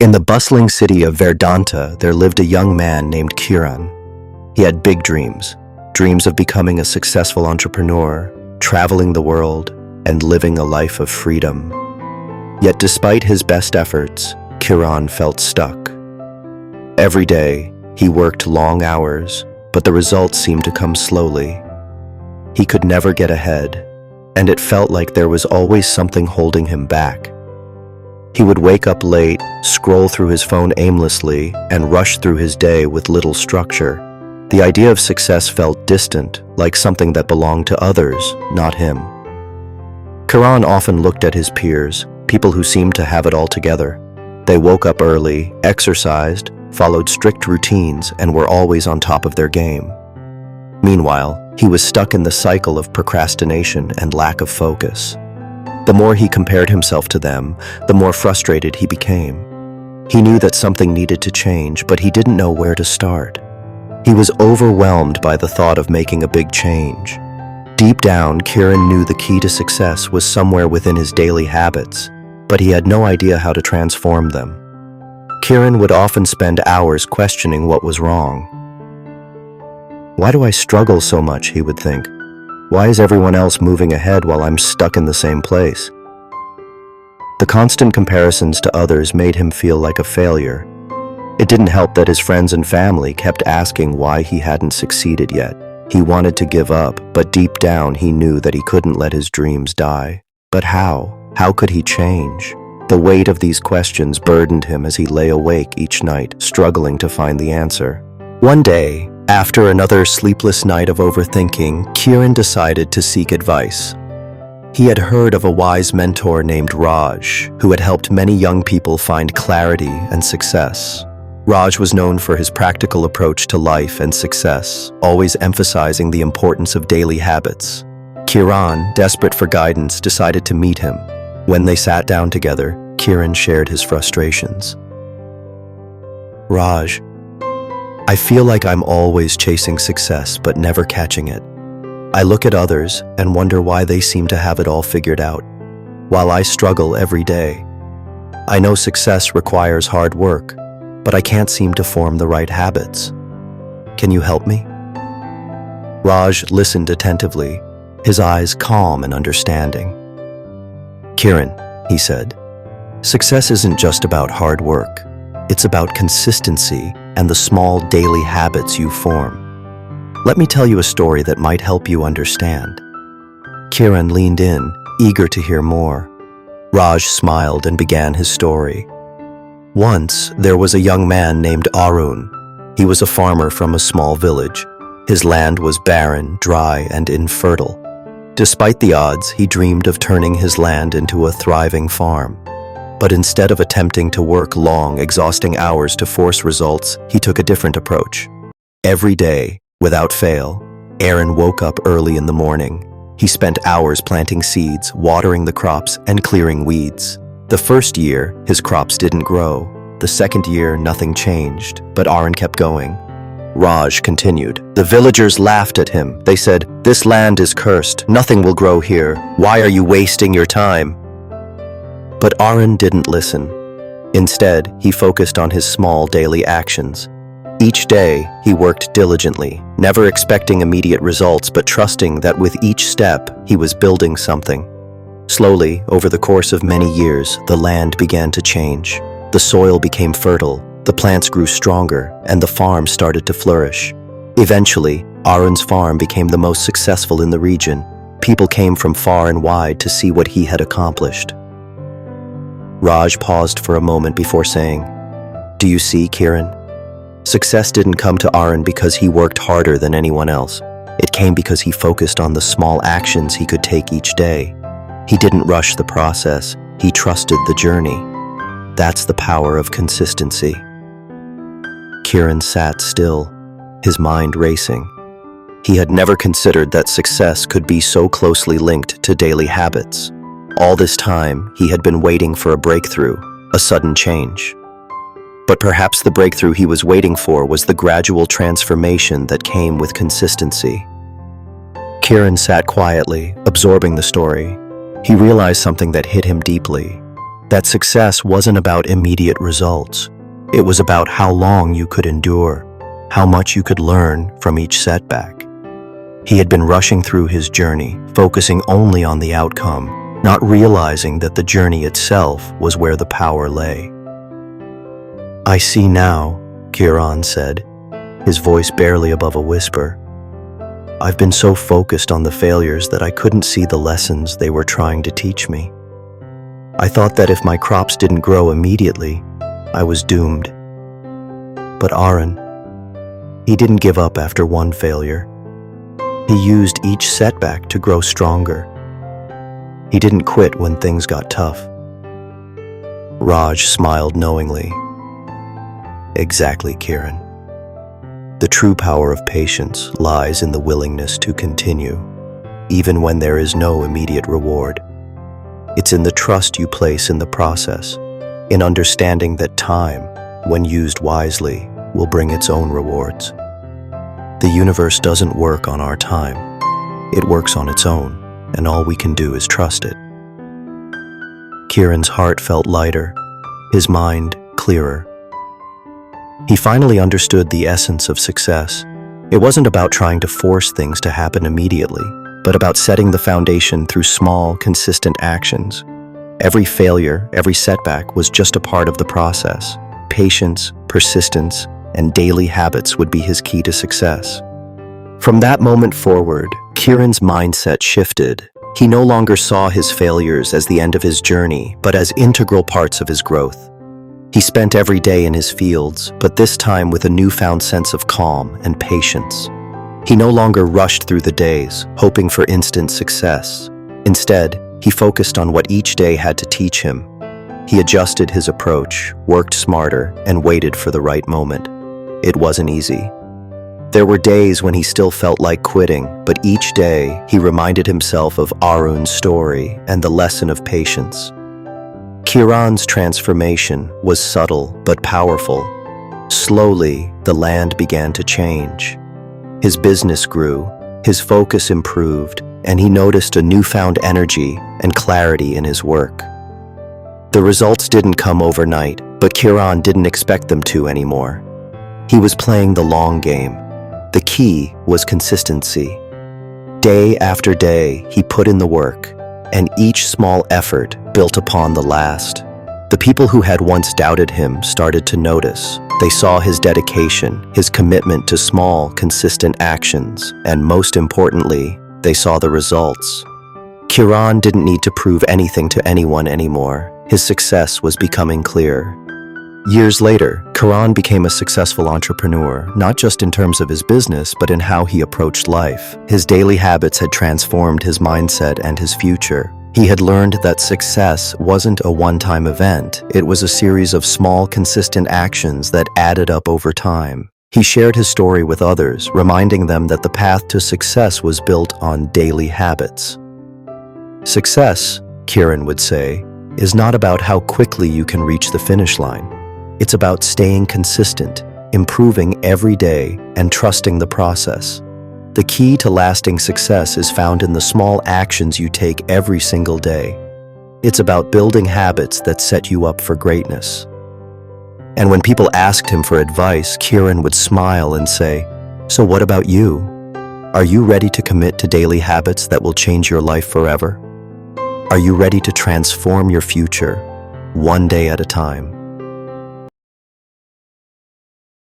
In the bustling city of Verdanta, there lived a young man named Kiran. He had big dreams, dreams of becoming a successful entrepreneur, traveling the world, and living a life of freedom. Yet despite his best efforts, Kiran felt stuck. Every day, he worked long hours, but the results seemed to come slowly. He could never get ahead, and it felt like there was always something holding him back. He would wake up late, scroll through his phone aimlessly, and rush through his day with little structure. The idea of success felt distant, like something that belonged to others, not him. Kiran often looked at his peers, people who seemed to have it all together. They woke up early, exercised, followed strict routines, and were always on top of their game. Meanwhile, he was stuck in the cycle of procrastination and lack of focus. The more he compared himself to them, the more frustrated he became. He knew that something needed to change, but he didn't know where to start. He was overwhelmed by the thought of making a big change. Deep down, Kiran knew the key to success was somewhere within his daily habits, but he had no idea how to transform them. Kiran would often spend hours questioning what was wrong. Why do I struggle so much, he would think. Why is everyone else moving ahead while I'm stuck in the same place? The constant comparisons to others made him feel like a failure. It didn't help that his friends and family kept asking why he hadn't succeeded yet. He wanted to give up, but deep down he knew that he couldn't let his dreams die. But how? How could he change? The weight of these questions burdened him as he lay awake each night, struggling to find the answer. One day, after another sleepless night of overthinking, Kiran decided to seek advice. He had heard of a wise mentor named Raj, who had helped many young people find clarity and success. Raj was known for his practical approach to life and success, always emphasizing the importance of daily habits. Kiran, desperate for guidance, decided to meet him. When they sat down together, Kiran shared his frustrations. Raj, I feel like I'm always chasing success but never catching it. I look at others and wonder why they seem to have it all figured out, while I struggle every day. I know success requires hard work, but I can't seem to form the right habits. Can you help me? Raj listened attentively, his eyes calm and understanding. Kiran, he said, success isn't just about hard work. It's about consistency and the small daily habits you form. Let me tell you a story that might help you understand. Kiran leaned in, eager to hear more. Raj smiled and began his story. Once, there was a young man named Arun. He was a farmer from a small village. His land was barren, dry, and infertile. Despite the odds, he dreamed of turning his land into a thriving farm. But instead of attempting to work long, exhausting hours to force results, he took a different approach. Every day, without fail, Aaron woke up early in the morning. He spent hours planting seeds, watering the crops, and clearing weeds. The first year, his crops didn't grow. The second year, nothing changed, but Aaron kept going. Raj continued. The villagers laughed at him. They said, "This land is cursed. Nothing will grow here. Why are you wasting your time?" But Aaron didn't listen. Instead, he focused on his small daily actions. Each day, he worked diligently, never expecting immediate results, but trusting that with each step, he was building something. Slowly, over the course of many years, the land began to change. The soil became fertile, the plants grew stronger, and the farm started to flourish. Eventually, Aaron's farm became the most successful in the region. People came from far and wide to see what he had accomplished. Raj paused for a moment before saying, "Do you see, Kiran? Success didn't come to Aaron because he worked harder than anyone else. It came because he focused on the small actions he could take each day. He didn't rush the process, he trusted the journey. That's the power of consistency." Kiran sat still, his mind racing. He had never considered that success could be so closely linked to daily habits. All this time, he had been waiting for a breakthrough, a sudden change. But perhaps the breakthrough he was waiting for was the gradual transformation that came with consistency. Kiran sat quietly, absorbing the story. He realized something that hit him deeply. that success wasn't about immediate results. It was about how long you could endure, how much you could learn from each setback. He had been rushing through his journey, focusing only on the outcome, not realizing that the journey itself was where the power lay. "I see now," Kiran said, his voice barely above a whisper. "I've been so focused on the failures that I couldn't see the lessons they were trying to teach me. I thought that if my crops didn't grow immediately, I was doomed. But Aaron, he didn't give up after one failure. He used each setback to grow stronger. He didn't quit when things got tough." Raj smiled knowingly. "Exactly, Kiran. The true power of patience lies in the willingness to continue, even when there is no immediate reward. It's in the trust you place in the process, in understanding that time, when used wisely, will bring its own rewards. The universe doesn't work on our time. It works on its own, and all we can do is trust it." Kiran's heart felt lighter, his mind clearer. He finally understood the essence of success. It wasn't about trying to force things to happen immediately, but about setting the foundation through small, consistent actions. Every failure, every setback was just a part of the process. Patience, persistence, and daily habits would be his key to success. From that moment forward, Kiran's mindset shifted. He no longer saw his failures as the end of his journey, but as integral parts of his growth. He spent every day in his fields, but this time with a newfound sense of calm and patience. He no longer rushed through the days, hoping for instant success. Instead, he focused on what each day had to teach him. He adjusted his approach, worked smarter, and waited for the right moment. It wasn't easy. There were days when he still felt like quitting, but each day he reminded himself of Arun's story and the lesson of patience. Kiran's transformation was subtle but powerful. Slowly, the land began to change. His business grew, his focus improved, and he noticed a newfound energy and clarity in his work. The results didn't come overnight, but Kiran didn't expect them to anymore. He was playing the long game. The key was consistency. Day after day, he put in the work, and each small effort built upon the last. The people who had once doubted him started to notice. They saw his dedication, his commitment to small, consistent actions, and most importantly, they saw the results. Kiran didn't need to prove anything to anyone anymore. His success was becoming clear. Years later, Kiran became a successful entrepreneur, not just in terms of his business, but in how he approached life. His daily habits had transformed his mindset and his future. He had learned that success wasn't a one-time event. It was a series of small, consistent actions that added up over time. He shared his story with others, reminding them that the path to success was built on daily habits. Success, Kiran would say, is not about how quickly you can reach the finish line. It's about staying consistent, improving every day, and trusting the process. The key to lasting success is found in the small actions you take every single day. It's about building habits that set you up for greatness. And when people asked him for advice, Kiran would smile and say, "So what about you? Are you ready to commit to daily habits that will change your life forever? Are you ready to transform your future, one day at a time?"